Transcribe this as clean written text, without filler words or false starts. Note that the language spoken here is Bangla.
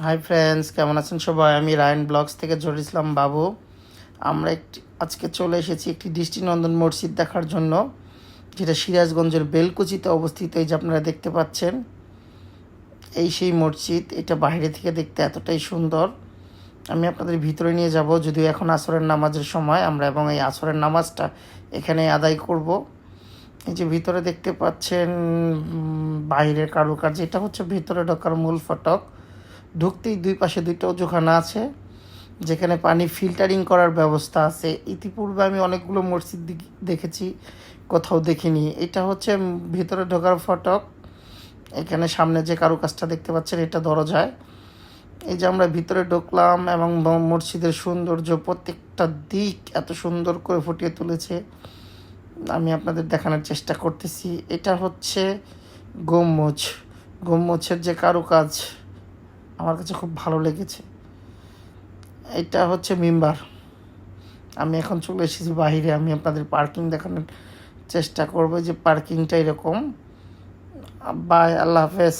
হাই ফ্রেন্ডস, কেমন আছেন সবাই? আমি রায়ন ব্লগস থেকে জহুর ইসলাম বাবু। আমরা আজকে চলে এসেছি একটি দৃষ্টিনন্দন মসজিদ দেখার জন্য, যেটা সিরাজগঞ্জের বেলকুচিতে অবস্থিত। এই যে আপনারা দেখতে পাচ্ছেন, এই সেই মসজিদ। এটা বাইরে থেকে দেখতে এতটাই সুন্দর। আমি আপনাদের ভিতরে নিয়ে যাব, যদিও এখন আসরের নামাজের সময় আমরা, এবং এই আসরের নামাজটা এখানে আদায় করব। এই যে ভিতরে দেখতে পাচ্ছেন বাইরের কারুকার্য, এটা হচ্ছে ভিতরে ঢোকার মূল ফটক। ঢুকতেই দুই পাশে দুইটা অজুখানা আছে, যেখানে পানি ফিল্টারিং করার ব্যবস্থা আছে। ইতিপূর্বে আমি অনেকগুলো মসজিদ দেখেছি, কোথাও দেখিনি। এটা হচ্ছে ভিতরে ঢোকার ফটক। এখানে সামনে যে কারুকাজটা দেখতে পাচ্ছেন, এটা দরজায়। এই যে আমরা ভিতরে ঢুকলাম, এবং মসজিদের সৌন্দর্য প্রত্যেকটা দিক এত সুন্দর করে ফুটিয়ে তুলেছে, আমি আপনাদের দেখানোর চেষ্টা করতেছি। এটা হচ্ছে গম্বুজ। গম্বুজের যে কারুকাজ আমার কাছে খুব ভালো লেগেছে। এটা হচ্ছে মিম্বার। আমি এখন চলে এসেছি বাইরে, আমি আপনাদের পার্কিং দেখানোর চেষ্টা করবো। যে পার্কিংটা এরকম। বাই, আল্লাহ হাফেজ।